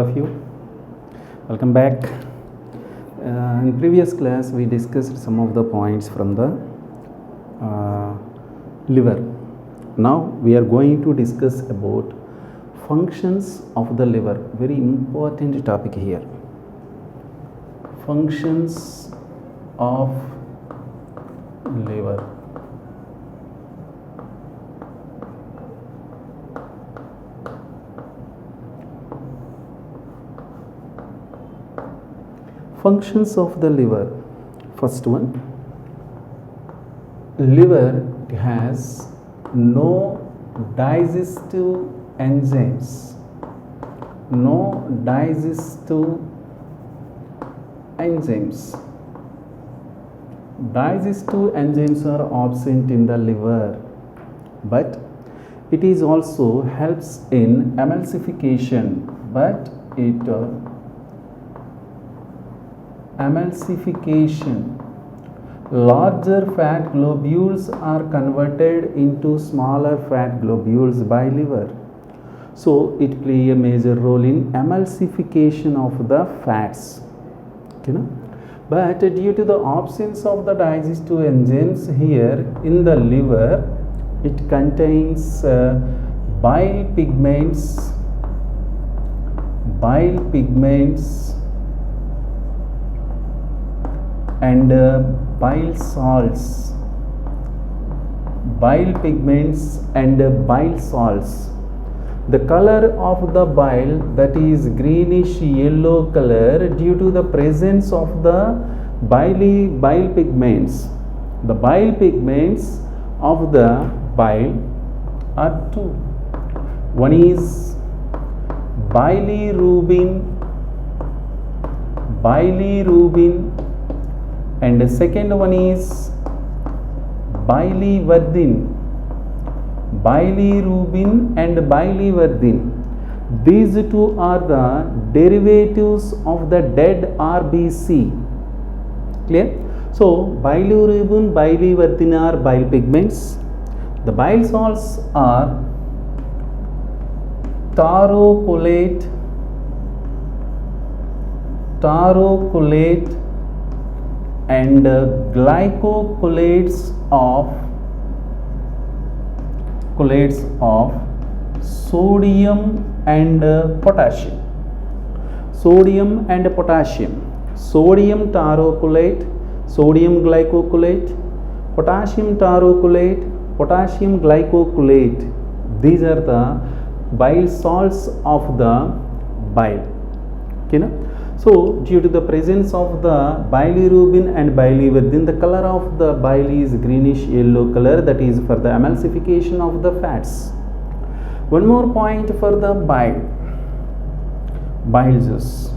of you. Welcome back. In previous class we discussed some of the points from the liver. Now we are going to discuss about functions of the liver. Very important topic here. Functions of liver. Functions of the liver. First one, liver has no digestive enzymes. No digestive enzymes. Digestive enzymes are absent in the liver, but it is also helps in emulsification. Emulsification. Larger fat globules are converted into smaller fat globules by liver. So it plays a major role in emulsification of the fats. But due to the absence of the digestive enzymes here in the liver, it contains bile pigments and bile salts. Bile pigments and bile salts. The color of the bile, that is greenish yellow color, due to the presence of the bile pigments. The bile pigments of the bile are two. One is bilirubin, and the second one is biliverdin. Bilirubin and biliverdin. These two are the derivatives of the dead RBC. Clear? So bilirubin, biliverdin are bile pigments. The bile salts are tarocolate and glycolates of sodium and potassium. Sodium tarocolate, sodium glycolate, potassium tarocolate, potassium glycolate. These are the bile salts of the bile. So due to the presence of the bilirubin and biliverdin, the color of the bile is greenish yellow color, that is for the emulsification of the fats. One more point for the bile juice.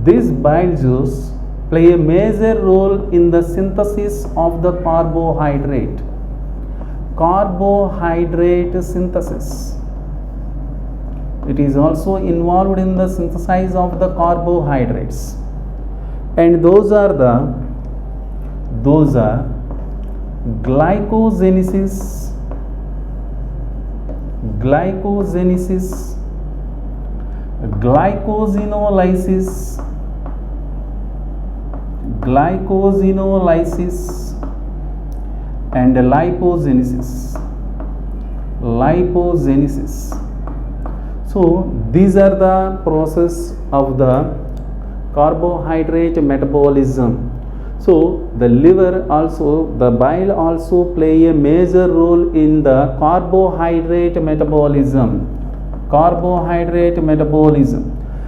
This bile juice play a major role in the synthesis of the carbohydrate synthesis. It is also involved in the synthesis of the carbohydrates, and those are glycogenesis, glycosinolysis, and lipogenesis. So these are the process of the carbohydrate metabolism. So the liver also, the bile also play a major role in the carbohydrate metabolism.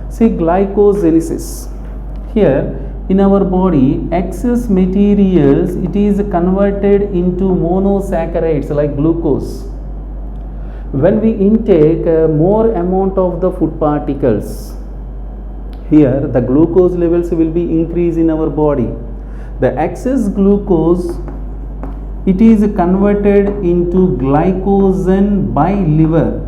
See, glycogenesis. Here in our body, excess materials, it is converted into monosaccharides like glucose. When we intake more amount of the food particles, here the glucose levels will be increased in our body. The excess glucose, it is converted into glycogen by liver.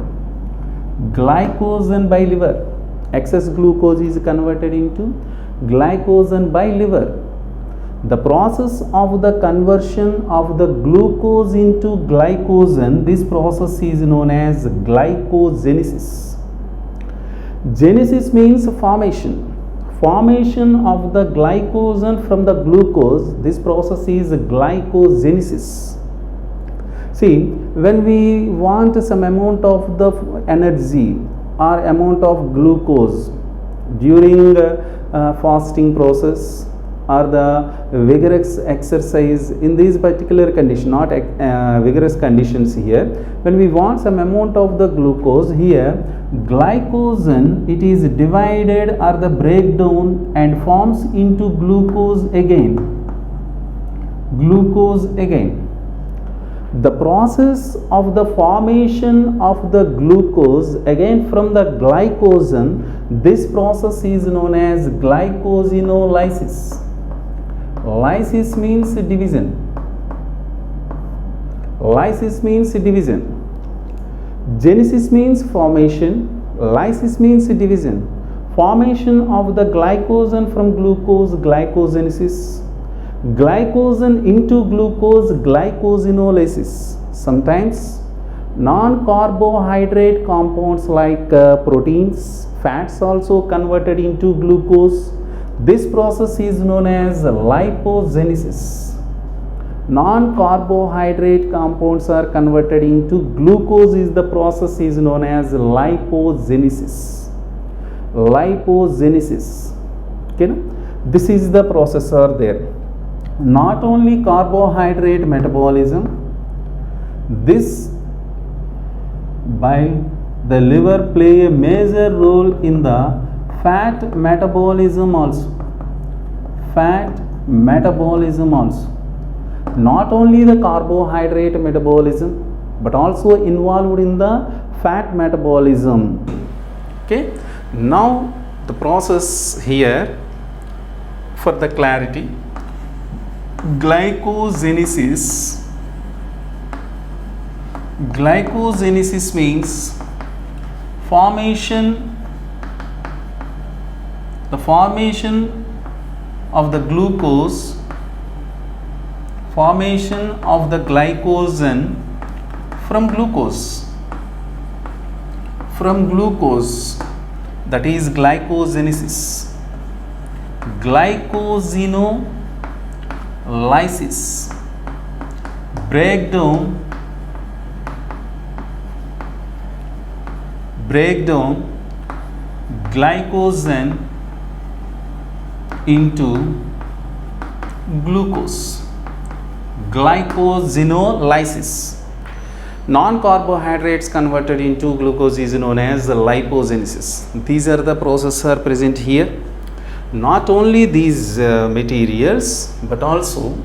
Excess glucose is converted into glycogen by liver. The process of the conversion of the glucose into glycogen, this process is known as glycogenesis. Genesis means formation. Formation of the glycogen from the glucose. This process is glycogenesis. See, when we want some amount of the energy or amount of glucose during fasting process or the vigorous exercise in these particular condition, not vigorous conditions here, when we want some amount of the glucose here, glycogen, it is divided or the breakdown and forms into glucose again. The process of the formation of the glucose again from the glycogen, this process is known as glycosinolysis. Lysis means division. Genesis means formation. Lysis means division. Formation of the glycogen from glucose, glycogenesis. Glycogen into glucose, glycosinolysis. Sometimes non-carbohydrate compounds like proteins, fats also converted into glucose. This process is known as lipogenesis. Non-carbohydrate compounds are converted into glucose, is the process is known as lipogenesis. Okay, this is the process are there. Not only carbohydrate metabolism, this bile, the liver play a major role in the fat metabolism also. Not only the carbohydrate metabolism, but also involved in the fat metabolism. Okay, now the process here for the clarity. Glycogenesis means the formation of the glucose, formation of the glycogen from glucose, that is glycogenesis. Glycosinolysis, breakdown glycogen into glucose. Glycosinolysis. Non-carbohydrates converted into glucose is known as lipogenesis. These are the processes are present here. Not only these materials, but also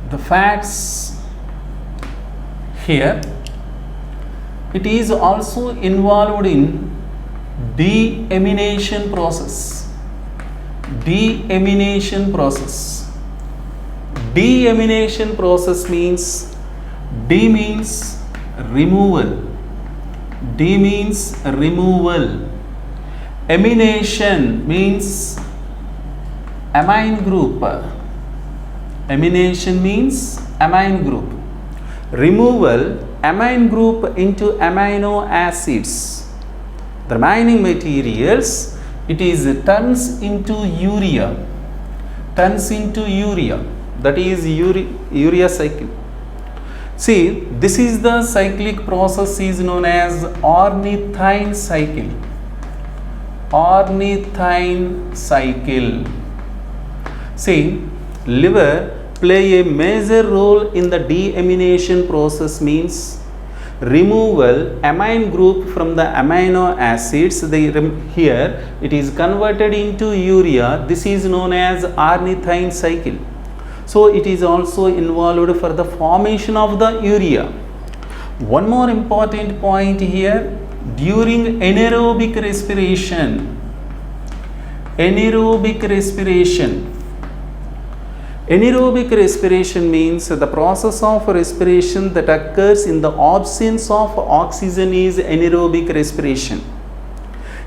the fats here. It is also involved in deamination process. Deamination process means D means removal. Amination means amine group. Removal, amine group into amino acids. The remaining materials, it is turns into urea. That is urea cycle. See, this is the cyclic process is known as ornithine cycle. See, liver play a major role in the deamination process, means removal amine group from the amino acids. Here it is converted into urea. This is known as ornithine cycle. So it is also involved for the formation of the urea. One more important point here, during anaerobic respiration. Anaerobic respiration means the process of respiration that occurs in the absence of oxygen is anaerobic respiration.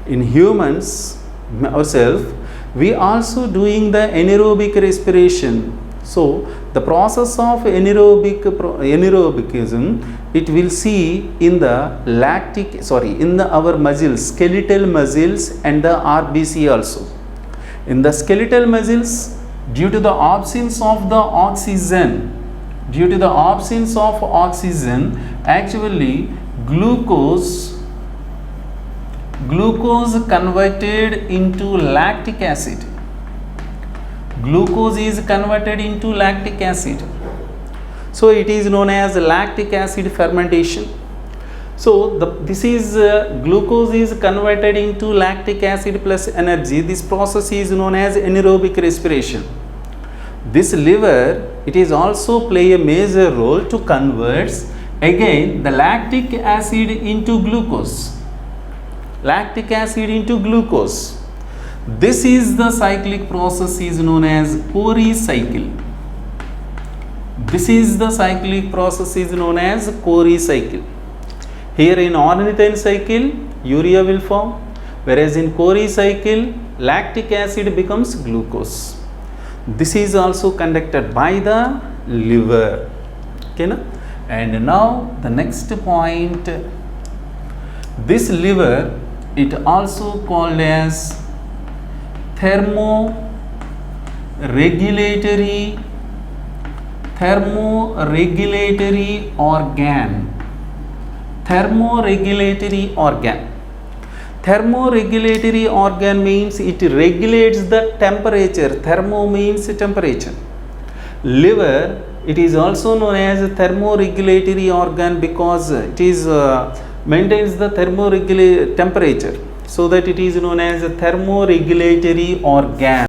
In humans, ourselves, we also doing the anaerobic respiration. So the process of anaerobicism, it will see in the our muscles, skeletal muscles and the RBC also. In the skeletal muscles, due to the absence of the oxygen, actually glucose converted into lactic acid. Glucose is converted into lactic acid. So it is known as lactic acid fermentation. So this is glucose is converted into lactic acid plus energy. This process is known as anaerobic respiration. This liver, it is also play a major role to convert again the lactic acid into glucose. This is the cyclic process is known as Cori cycle. Here in ornithine cycle, urea will form, whereas in Cori cycle, lactic acid becomes glucose. This is also conducted by the liver. Okay, na? And now the next point, this liver, it also called as thermoregulatory organ. Thermoregulatory organ means it regulates the temperature. Thermo means temperature. Liver, it is also known as thermoregulatory organ because it is maintains the temperature, so that it is known as a thermoregulatory organ.